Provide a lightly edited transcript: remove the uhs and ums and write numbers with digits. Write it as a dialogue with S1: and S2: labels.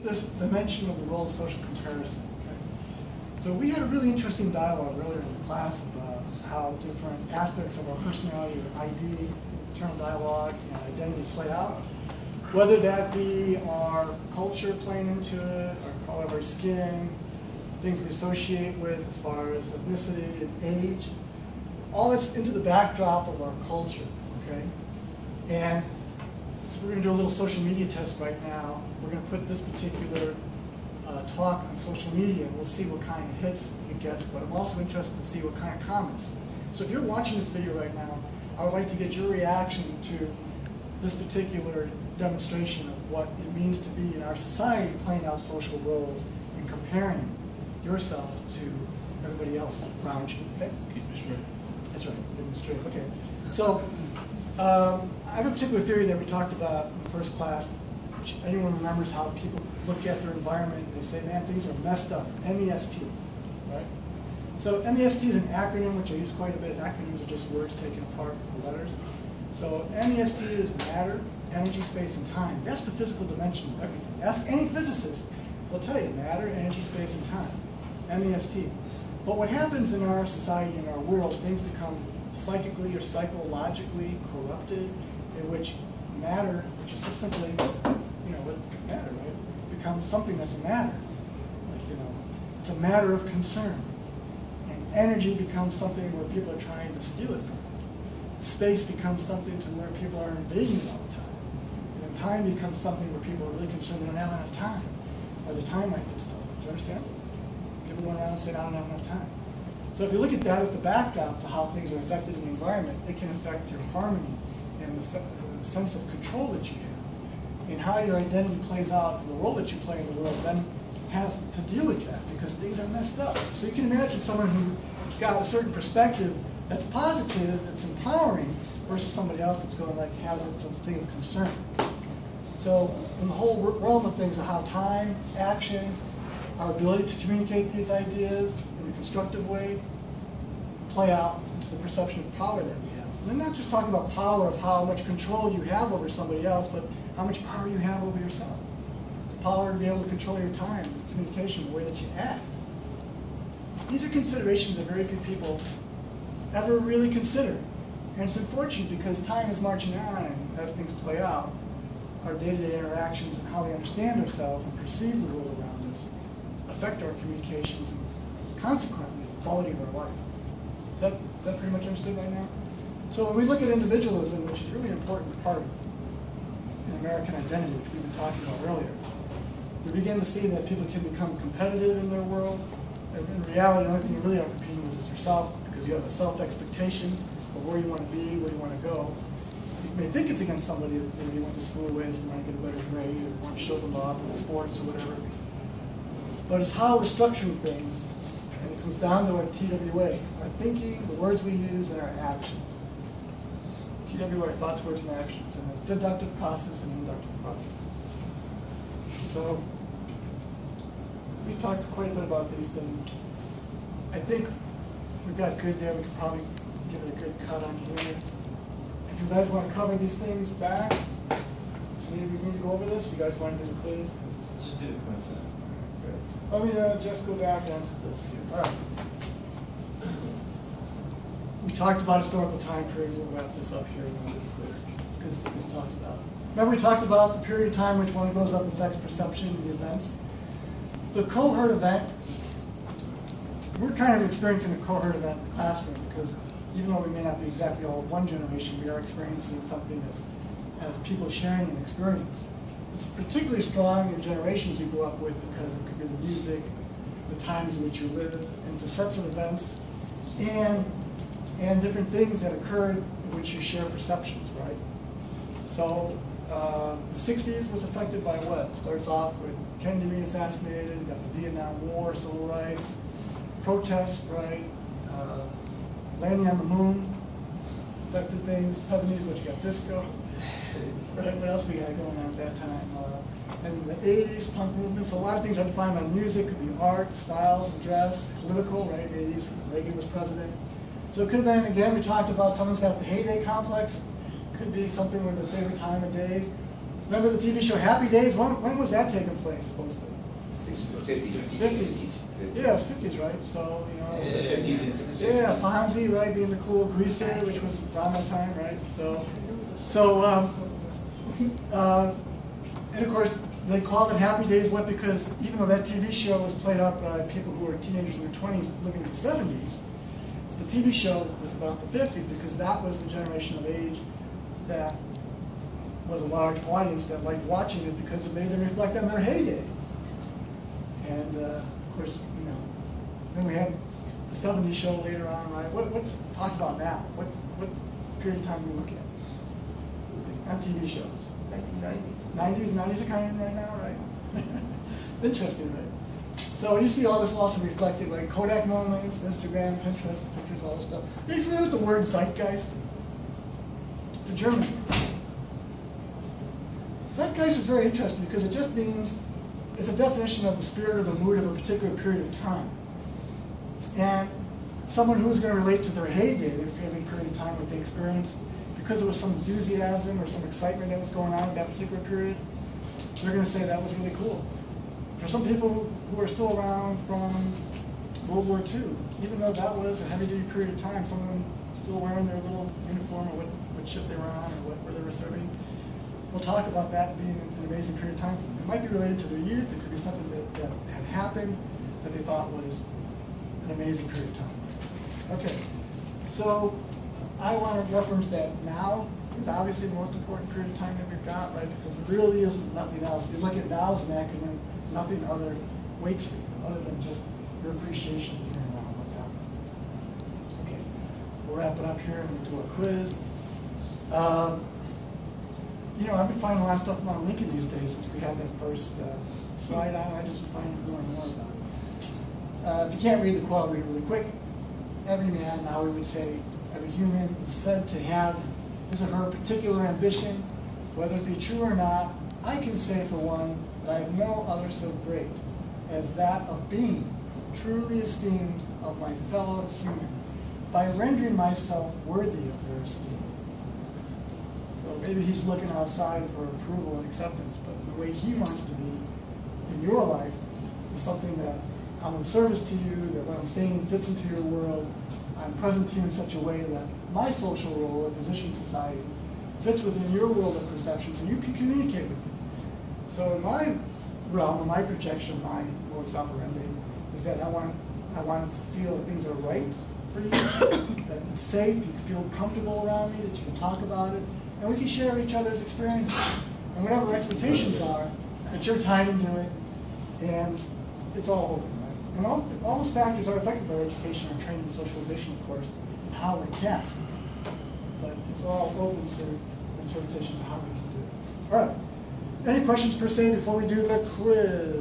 S1: this dimension of the role of social comparison. Okay? So we had a really interesting dialogue earlier in the class about how different aspects of our personality or ID, internal dialogue, and identity play out. Whether that be our culture playing into it, our color of our skin, things we associate with as far as ethnicity and age, all that's into the backdrop of our culture, okay? And so we're going to do a little social media test right now. We're going to put this particular talk on social media, and we'll see what kind of hits it gets, but I'm also interested to see what kind of comments. So if you're watching this video right now, I would like to get your reaction to this particular demonstration of what it means to be in our society playing out social roles and comparing yourself to everybody else around you, okay?
S2: Keep it straight.
S1: That's right, keep it straight, okay. So, I have a particular theory that we talked about in the first class, which anyone remembers how people look at their environment and they say, man, things are messed up, MEST, right? So MEST is an acronym which I use quite a bit. Acronyms are just words taken apart from the letters. So MEST is matter, energy, space, and time. That's the physical dimension of everything. Ask any physicist, they'll tell you matter, energy, space, and time. MEST. But what happens in our society, in our world, things become psychically or psychologically corrupted, in which matter, which is just simply, what matter, right? Becomes something that's a matter. Like, it's a matter of concern. And energy becomes something where people are trying to steal it from. Space becomes something to where people are invading it all the time. And then time becomes something where people are really concerned they don't have enough time, or the time might get stolen. Do you understand? People run around and say, I don't have enough time. So if you look at that as the backdrop to how things are affected in the environment, it can affect your harmony and the sense of control that you have, and how your identity plays out and the role that you play in the world then has to deal with that because things are messed up. So you can imagine someone who's got a certain perspective that's positive, that's empowering, versus somebody else that's going like has a thing of concern. So in the whole realm of things of how time, action, our ability to communicate these ideas in a constructive way play out into the perception of power that we have. And I'm not just talking about power of how much control you have over somebody else, but how much power you have over yourself. The power to be able to control your time, communication, the way that you act. These are considerations that very few people ever really consider. And it's unfortunate because time is marching on, and as things play out, our day-to-day interactions and how we understand ourselves and perceive the world around us affect our communications and consequently the quality of our life. Is that pretty much understood right now? So when we look at individualism, which is really an important part of an American identity, which we've been talking about earlier, we begin to see that people can become competitive in their world. And in reality, the only thing you really are competing with is yourself, because you have a self-expectation of where you want to be, where you want to go. You may think it's against somebody that maybe you went to school with, you want to get a better grade, or you want to show them up in sports or whatever. But it's how we're structuring things, and it comes down to our TWA, our thinking, the words we use, and our actions. TWA, our thoughts, words, and actions, and a deductive process and inductive process. So we talked quite a bit about these things. I think we've got good there. We could probably give it a good cut on here. If you guys want to cover these things back, maybe we need to go over this. You guys want to do the quiz?
S2: Let's just do the quiz then.
S1: Let me just go back onto this here. All right. We talked about historical time periods. We'll wrap this up here because this talked about. Remember we talked about the period of time which one goes up and affects perception of the events. The cohort event, we're kind of experiencing a cohort event in the classroom because even though we may not be exactly all one generation, we are experiencing something as people sharing an experience. It's particularly strong in generations you grew up with because it could be the music, the times in which you live, and it's a sets of events and different things that occurred in which you share perceptions, right? So the 60s was affected by what? It starts off with Kennedy being assassinated, you got the Vietnam War, civil rights, protests, right? Landing on the moon affected things. 70s, what you got? Disco. Right, what else we got going on at that time? And in the 80s, punk movements, a lot of things are defined by music, could be art, styles, and dress, political, right? 80s, Reagan was president. So it could have been, again, we talked about someone's got the heyday complex. Could be something with their favorite time of day. Remember the TV show Happy Days? When was that taking place, supposedly?
S2: 50s.
S1: 50s. Yeah, it's 50s, right? So, you know.
S2: 50s into the 60s.
S1: Yeah, Fonzie, right, being the cool greaser, which was around that time, right? And of course, they called it Happy Days, what? Because even though that TV show was played up by people who were teenagers in their 20s living in the 70s, the TV show was about the 50s because that was the generation of age that was a large audience that liked watching it because it made them reflect on their heyday. And of course, you know, then we had the 70s show later on, right? What's talked about now? What period of time do we look at? On TV shows.
S2: 1990s.
S1: 90s are kind of in right now, right? Interesting, right? So you see all this also reflected, like Kodak moments, Instagram, Pinterest, pictures, all this stuff. Are you familiar with the word zeitgeist? It's a German word. Zeitgeist is very interesting because it just means it's a definition of the spirit or the mood of a particular period of time. And someone who's going to relate to their heyday, their favorite period of time, what they experienced, because there was some enthusiasm or some excitement that was going on at that particular period, they're going to say that was really cool. For some people who are still around from World War II, even though that was a heavy-duty period of time, some of them still wearing their little uniform or what ship they were on or where they were serving, we'll talk about that being an amazing period of time for them. It might be related to their youth. It could be something that had happened that they thought was an amazing period of time. Okay, so I want to reference that now is obviously the most important period of time that we've got, right? Because there really isn't nothing else. If you look at now as an acronym, nothing other waits for you, other than just your appreciation of hearing around what's happening. Okay, we'll wrap it up here and we'll do a quiz. You know, I've been finding a lot of stuff about Lincoln these days since we had that first slide on. I just been finding more and more about it. If you can't read the quote, I'll read it really quick. Every man, now we would say, every human is said to have his or her particular ambition. Whether it be true or not, I can say for one that I have no other so great as that of being truly esteemed of my fellow human by rendering myself worthy of their esteem. So maybe he's looking outside for approval and acceptance, but the way he wants to be in your life is something that I'm of service to you, that what I'm saying fits into your world. I'm present to you in such a way that my social role or position in society fits within your world of perception so you can communicate with me. So in my realm, in my projection, my modus operandi is that I want to feel that things are right for you, that it's safe, you feel comfortable around me, that you can talk about it, and we can share each other's experiences. And whatever expectations are, that you're tied into it, and it's all open, right? And all those factors are affected by our education, our training, and socialization, of course, and how we're cast. But it's all open to interpretation of how we can do it. All right. Any questions per se before we do the quiz?